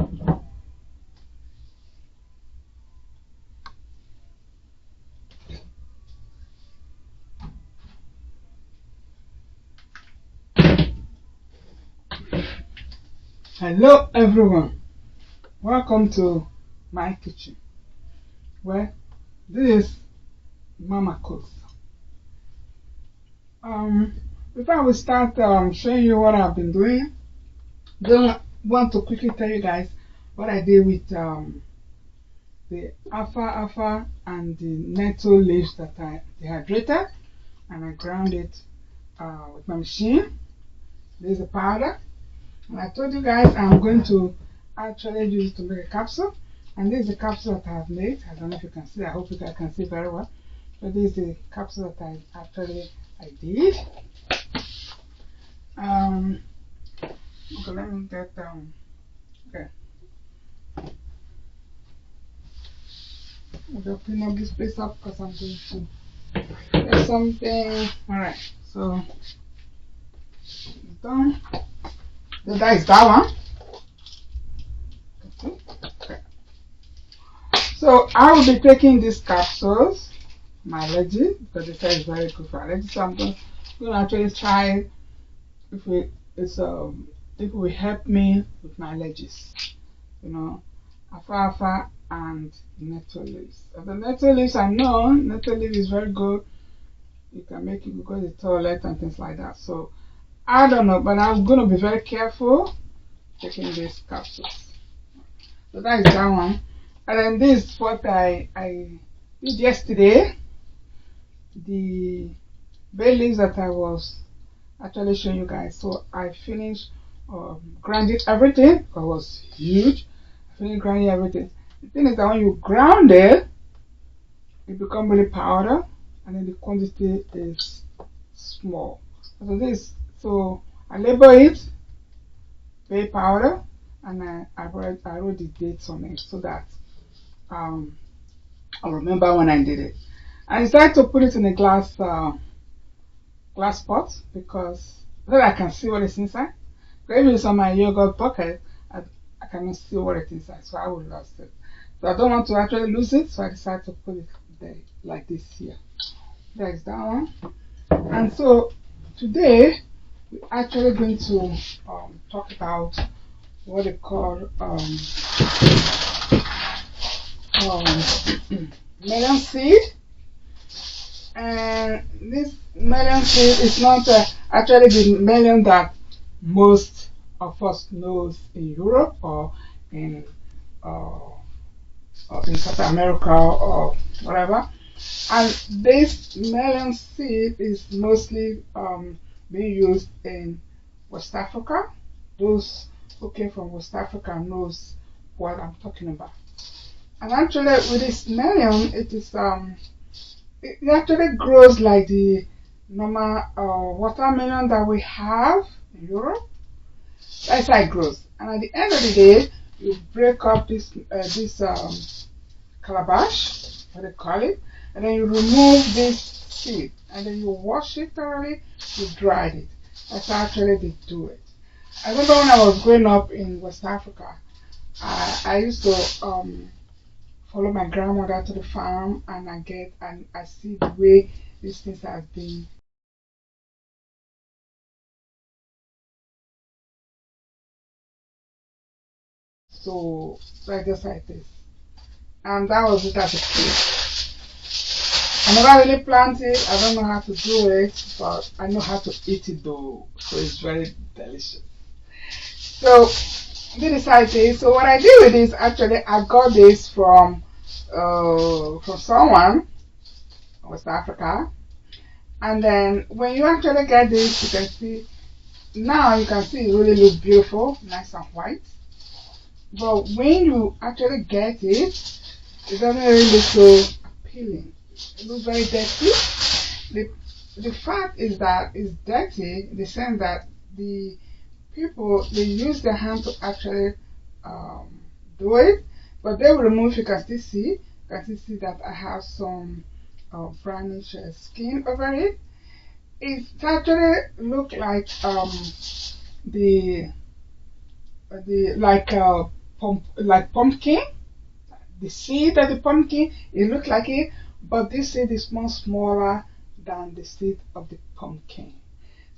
Hello everyone, welcome to my kitchen where this is Mama Cooks. Before we start showing you what I've been doing, I want to quickly tell you guys what I did with the alfalfa and the nettle leaves that I dehydrated, and I ground it with my machine. This is the powder. And I told you guys I'm going to actually use it to make a capsule. And this is the capsule that I have made. I don't know if you can see. I hope you guys can see very well. So this is the capsule that I did. Okay, let me get okay. I'm going to clean up this place up because I'm going to get something. Alright, so it's done. So that is that one. Okay. So I will be taking these capsules, my allergy, because they say it's very good for allergy. So I'm going to actually try if it will help me with my allergies. You know, alfalfa and nettle leaves. The nettle leaves, I know nettle leaf is very good. You can make it because the toilet and things like that. So I don't know, but I'm going to be very careful taking these capsules. So that is that one. And then this is what I did yesterday. The bay leaves that I was actually showing you guys. So I finished grinding everything. It was huge. I finished grinding everything. The thing is that when you ground it, it becomes really powder, and then the quantity is small. So I label it bay powder, and I wrote the dates on it so that I'll remember when I did it. I decided to put it in a glass pot because then I can see what is inside. If it's on my yogurt bucket, I cannot see what is inside, so I would lose it. So I don't want to actually lose it, so I decided to put it there like this here. There is that one. And so today we're actually going to talk about what they call melon seed. And this melon seed is not actually the melon that most of us knows in Europe or in South America or whatever. And this melon seed is mostly being used in West Africa. Those who came from West Africa knows what I'm talking about. And actually, with this melon, it actually grows like the normal watermelon that we have in Europe. That's how it grows. And at the end of the day, you break up this calabash, what they call it, and then you remove this seed, and then you wash it thoroughly. You dry it. That's how actually they do it. I remember when I was growing up in West Africa, I used to follow my grandmother to the farm, and I see the way these things have been. So like just like this, and that was it as a kid. I never really plant it. I don't know how to do it, but I know how to eat it though. So it's very delicious. So this is this. So what I did with this, actually, I got this from someone in West Africa. And then when you actually get this, you can see, now you can see it really looks beautiful, nice and white. But when you actually get it, it doesn't really look so appealing. It looks very dirty. The fact is that it's dirty in the sense that the people, they use their hand to actually do it, but they will remove. You can still see that I have some brownish skin over it. It actually look like the like like pumpkin. The seed of the pumpkin, it looks like it, but this seed is much smaller than the seed of the pumpkin.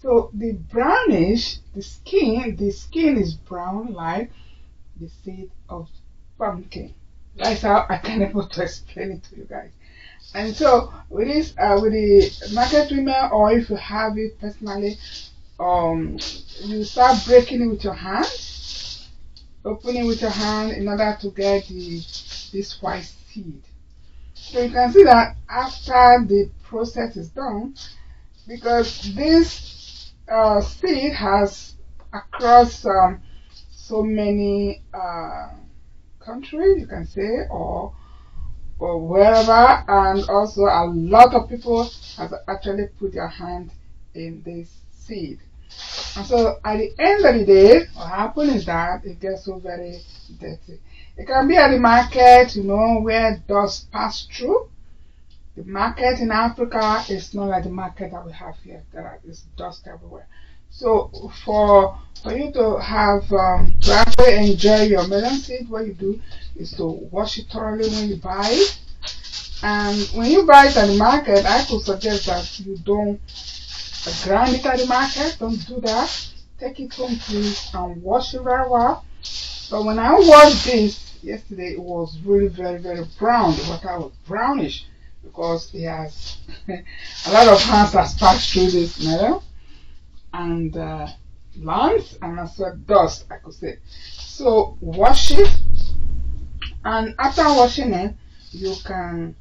So the brownish, the skin is brown like the seed of pumpkin. That's how I can able to explain it to you guys. And so with this, with the market women, or if you have it personally, you start breaking it with your hand, opening with your hand in order to get this white seed. So you can see that after the process is done, because this seed has across so many countries, you can say, or wherever, and also a lot of people have actually put their hand in this seed. And so at the end of the day, what happens is that it gets so very dirty. It can be at the market, where dust pass through. The market in Africa is not like the market that we have here. There is dust everywhere. So for you to have to actually enjoy your melon seed, what you do is to wash it thoroughly when you buy it. And when you buy it at the market, I could suggest that you don't grind it at the market. Don't do that. Take it home, please, and wash it very well. But when I washed this yesterday, it was really very, very brown. The water was brownish because it has a lot of hands has passed through this melon and lungs and as well dust, I could say. So wash it, and after washing it, you can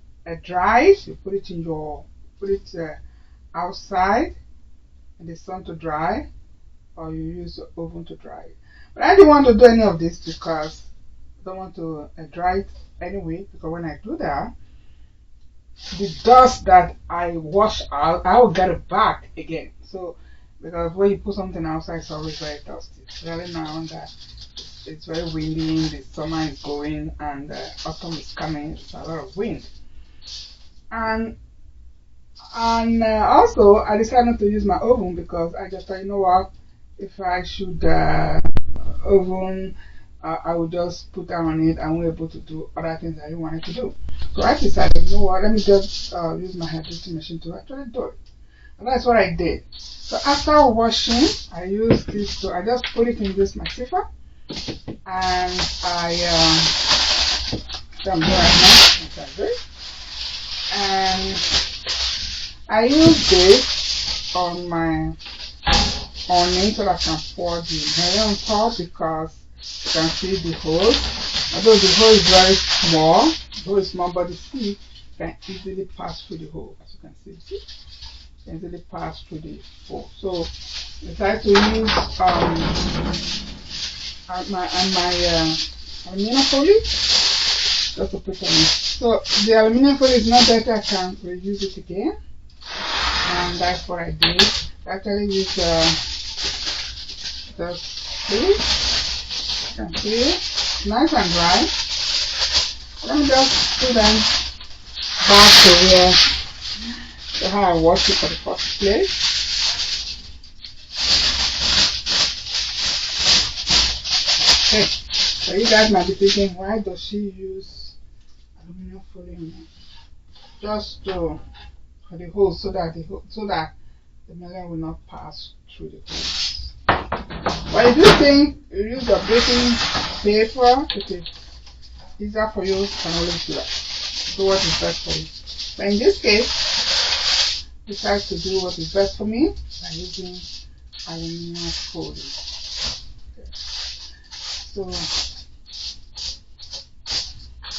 dry it. You put it outside in the sun to dry, or you use the oven to dry it. But I didn't want to do any of this because I don't want to dry it anyway, because when I do that, the dust that I wash out, I will get it back again. So, because when you put something outside, it's always very dusty. Especially now that it's very windy, the summer is going, and autumn is coming, it's a lot of wind. And also, I decided not to use my oven because I just thought, what, if I should oven, I would just put that on it and we're able to do other things I wanted to do. So I decided, what, let me just use my hydrating machine to actually do it. And that's what I did. So after washing, I used this, so I just put it in this my siphon, and I'm doing right now, and I use this on my onion so that I can pour the melon on top, because you can see the hole. Although the hole is very small, but the seed can easily pass through the hole, as you can see. Can easily pass through the hole. So I decided to use my aluminum foil just to put on it. So the aluminum foil is not dirty, I can reuse it again, and that's what I did. I actually use the sleeve. You can see it's nice and dry. Let me just put them back to how I washed it for the first place. Okay, so you guys might be thinking, why does she use aluminum foil? Just for the hole, so that the melon will not pass through the holes. But if you think you use a baking paper, it is easier for you, you can always do that. Do what is best for you. But in this case, I decide to do what is best for me by using aluminum foil. Okay. So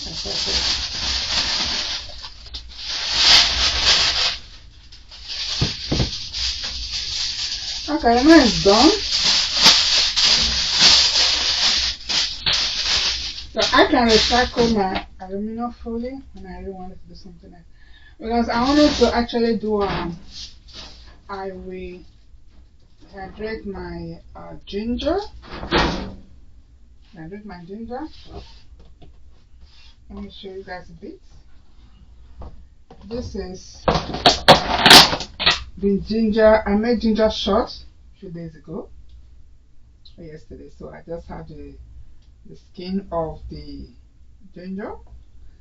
that's it. Okay, now it's done. So I can recycle my aluminum foil when I really wanted to do something else. Because I wanted to actually do I will hydrate my ginger. Hydrate my ginger. Let me show you guys a bit. This is the ginger. I made ginger shots a few days ago or yesterday, so I just have the the skin of the ginger.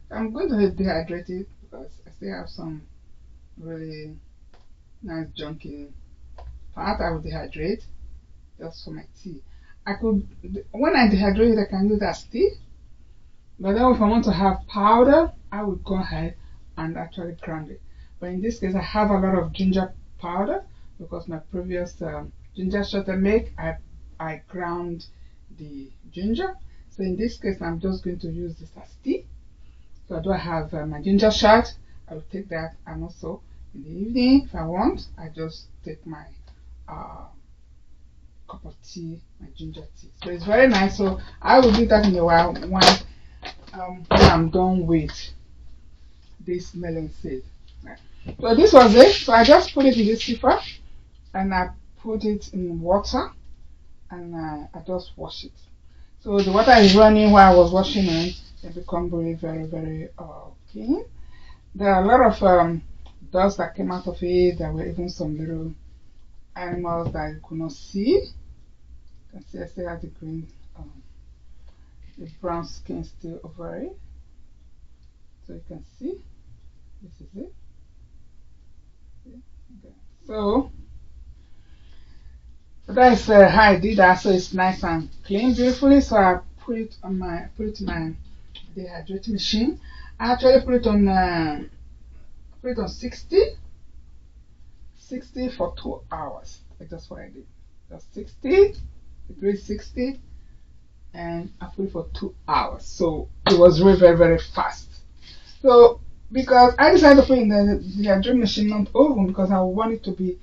I'm going to dehydrate it because I still have some really nice junky part. I will dehydrate just for my tea. I could, when I dehydrate it, I can use as tea. But then if I want to have powder, I would go ahead and actually grind it. But in this case, I have a lot of ginger powder because my previous ginger shot I make, I ground the ginger. So in this case, I'm just going to use this as tea. So I do have my ginger shot. I will take that, and also in the evening, if I want, I just take my cup of tea, my ginger tea. So it's very nice. So I will do that in a while when I'm done with this melon seed. Right. So this was it. So I just put it in this sieve and I put it in water and I just wash it. So the water is running while I was washing it. It become really very clean. There are a lot of dust that came out of it. There were even some little animals that you could not see. You can see I still have the green, the brown skin still over it. So you can see, this is it. Okay. So that's how I did that. So it's nice and clean, beautifully. So I put it in my dehydrating machine. I actually put it on 60 for 2 hours. That's what I did. Just 60 degrees, 60, and I put it for 2 hours. So it was really very fast. So because I decided to put it in the dehydrating machine, not oven, because I want it to be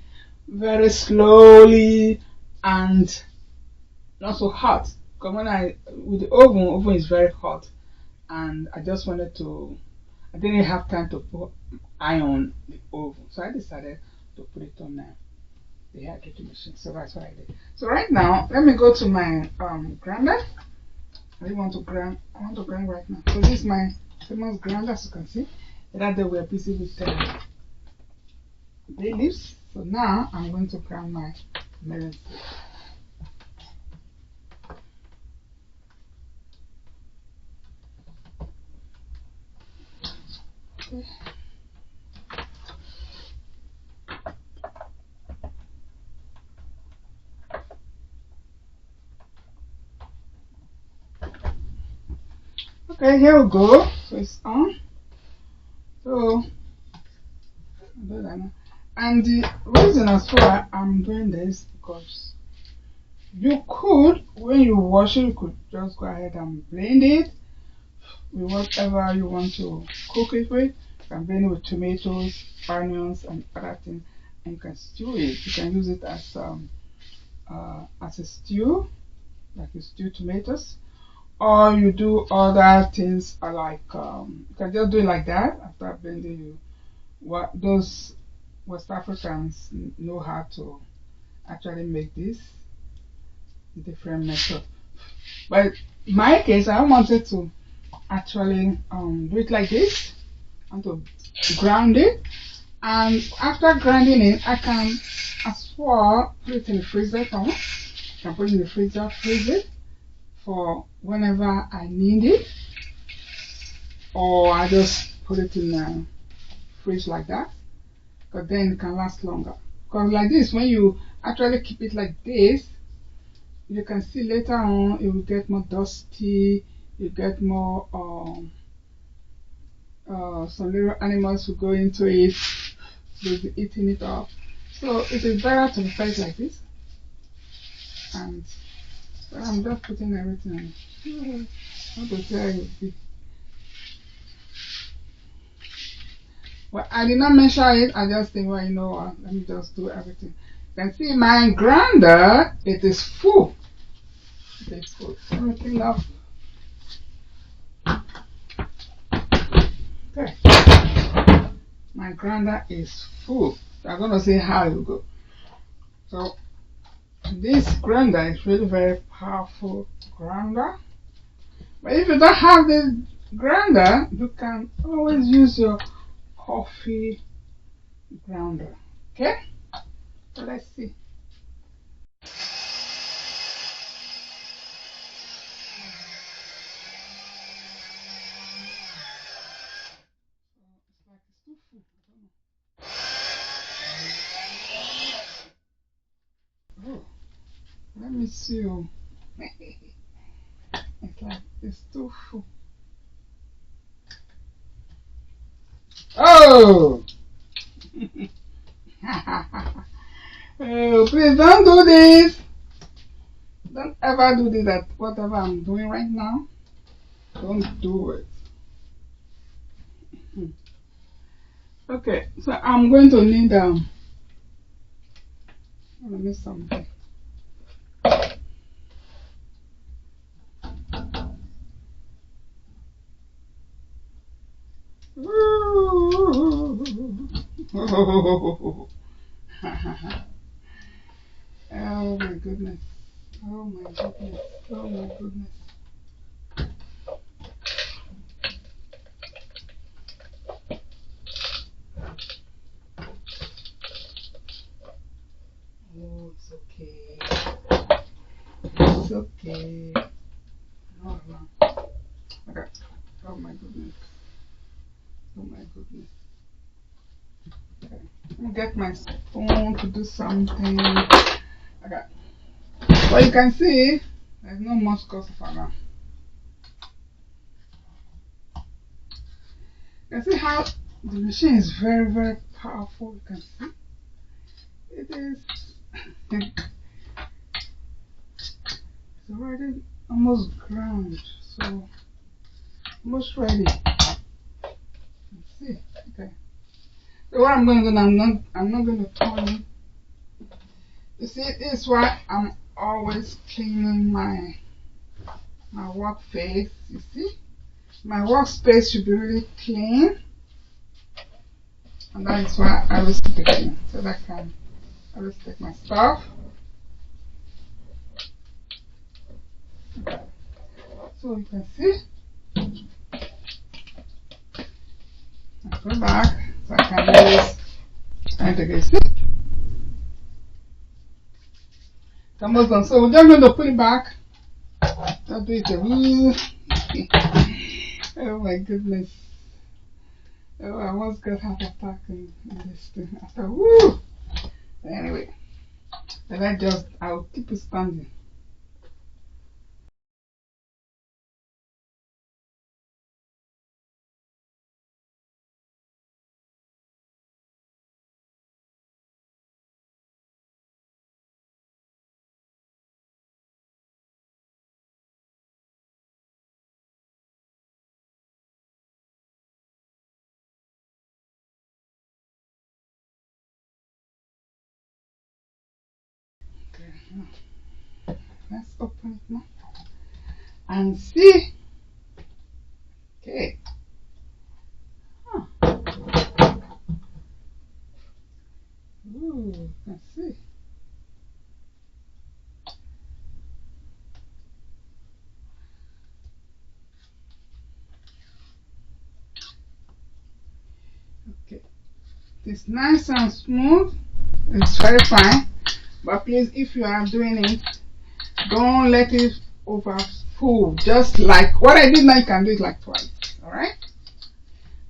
very slowly and not so hot. Because when with the oven is very hot, and I just wanted to, I didn't have time to put iron the oven, so I decided to put it on the dehydrating machine. So that's what I did. So right now, let me go to my grinder. I want to grind right now. So this is my famous grinder, as you can see. That day we're busy with bay leaves. So now I'm going to grind my melon seed. Okay. Okay, here we go. So it's on. So and the reason as why I'm doing this because you could, when you wash it, you could just go ahead and blend it with whatever you want to cook it with. You can blend it with tomatoes, onions, and other things, and you can stew it. You can use it as a stew, like you stew tomatoes, or you do other things like you can just do it like that after blending. You what those West Africans know how to actually make this different method. But in my case, I wanted to actually do it like this. I want to ground it, and after grinding it, I can as well put it in the freezer. If I want, I can put it in the freezer, freeze it for whenever I need it, or I just put it in the fridge like that, because then it can last longer. Because like this, when you actually keep it like this, you can see later on it will get more dusty, you get more some little animals will go into it, they'll be eating it up. So it is better to prepare it like this. And so I'm just putting everything on. How to tell you? Well, I did not measure it, I just think, well, you know what, let me just do everything. You can see my grinder, it is full. It is full. Everything up. Okay. My grinder is full. So I'm gonna see how it will go. So this grinder is really very powerful grinder. But if you don't have this grinder, you can always use your coffee grinder. Okay? So let's see. miss you. It's like it's too full. Oh! Oh, please don't do this. Don't ever do this at whatever I'm doing right now. Don't do it. Okay, so I'm going to need let me something. Oh my goodness. Oh my goodness. Oh my goodness. Oh, it's okay. It's okay. No, no. Okay. Oh my goodness. Oh my goodness. Okay. Let me get my spoon to do something. Okay. Well, you can see there's no much cost for now. You can see how the machine is very, very powerful. You can see it is. It's already almost ground, so almost ready. Let's see. Okay. So what I'm going to do now, I'm not going to turn it. You see, this is why I'm always cleaning my workspace. You see, my workspace should be really clean, and that is why I always keep it clean, so that I can always take my stuff. So you can see, I go back so I can always integrate. See, it's almost done. So we're just going to put it back. Don't do it. Oh my goodness. Oh, I almost got heart attack in this thing. I thought, woo! Anyway, then I'll keep it standing. Okay, let's open it now and see. Okay. Huh. Ooh, let's see. Okay. It's nice and smooth. It's very fine. But please, if you are doing it, don't let it overfull. Just like what I did now, you can do it like twice. Alright?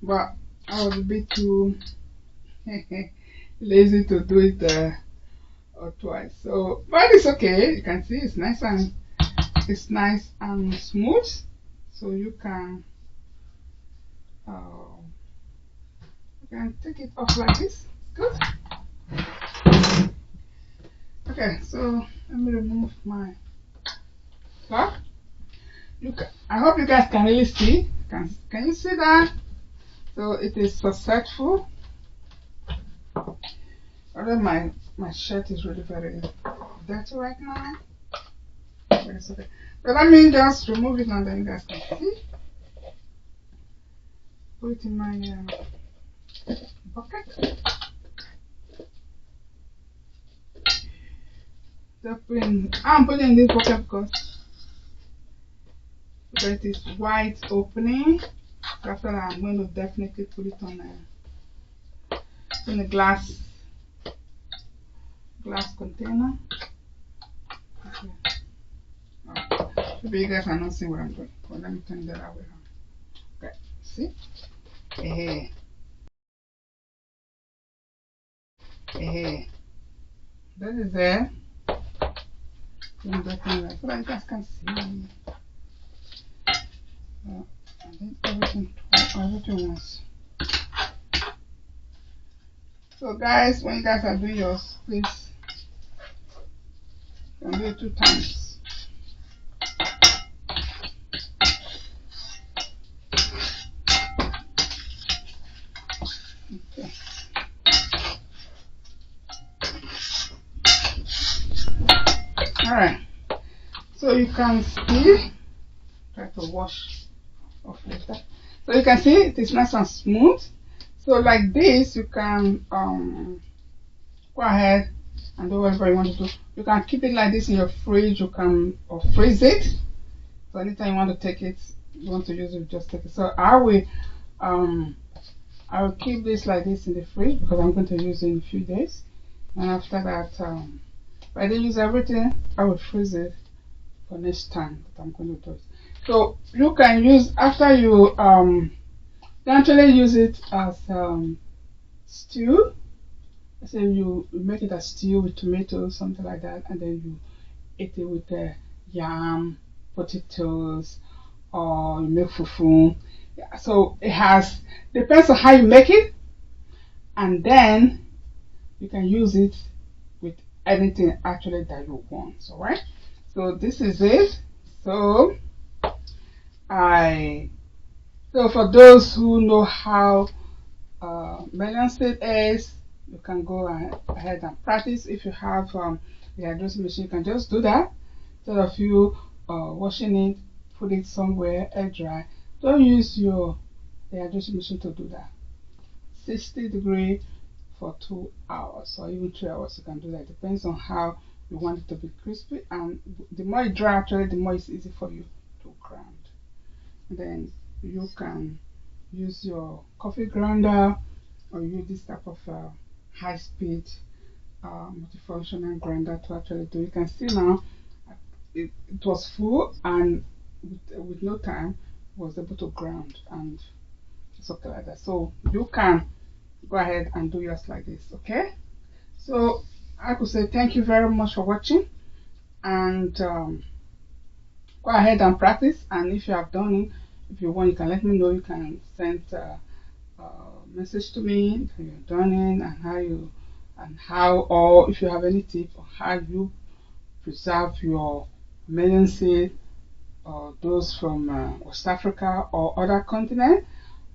But I was a bit too lazy to do it or twice. So, but it's okay. You can see it's nice and smooth. So you can take it off like this. Good. Okay, so let me remove my cloth. I hope you guys can really see. Can you see that? So it is successful. Although my shirt is really very dirty right now. But it's okay. So let me just remove it and then you guys can see. Put it in my bucket. I'm putting in this bucket because it is wide opening. After that, I'm going to definitely put it on in a glass container. Okay. Maybe you guys are not seeing what I'm doing. Well, let me turn that away. Okay, see? Hey. That is it. doing that thing right so that you guys can see. I did everything once. So guys, when you guys are doing yours, please you can do it 2 times. Okay. Alright. So you can see, try to wash off later. So you can see it is nice and smooth. So like this, you can go ahead and do whatever you want to do. You can keep it like this in your fridge. You can or freeze it. So anytime you want to take it, you want to use it, just take it. So I will keep this like this in the fridge because I'm going to use it in a few days. And after that, if I didn't use everything, I will freeze it for next time that I'm going to do it. So you can use after you actually use it as stew. So you make it a stew with tomatoes, something like that, and then you eat it with yam, potatoes, or you make fufu. Yeah, so it has depends on how you make it, and then you can use it with anything actually that you want. So right. So this is it. So so for those who know how melon seed is, you can go ahead and practice. If you have the dehydrating machine, you can just do that instead of you washing it, put it somewhere air dry. Don't use your dehydrating machine to do that. 60-degree for 2 hours or even 3 hours. You can do that. Depends on how you want it to be crispy, and the more it dry, actually, the more it's easy for you to grind. Then you can use your coffee grinder or use this type of high-speed multifunctional grinder to actually do. You can see now it was full, and with no time was able to grind, and it's okay like that. So you can go ahead and do yours like this. Okay, so I could say thank you very much for watching, and go ahead and practice. And if you have done it, if you want, you can let me know. You can send a message to me that you've done it and how, or if you have any tip on how you preserve your melon seed, or those from West Africa or other continents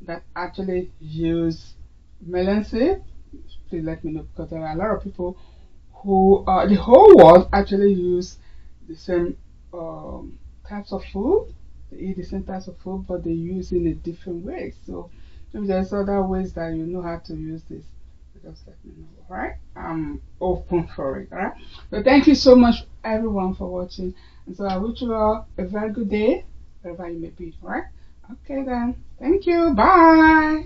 that actually use melon seed. Please let me know, because there are a lot of people who the whole world actually use the same types of food. They eat the same types of food, but they use in a different way. So if there's other ways that you know how to use this, just let me know. Alright, I'm open for it. Alright, so thank you so much everyone for watching, and so I wish you all a very good day wherever you may be. Alright, okay then, thank you, bye.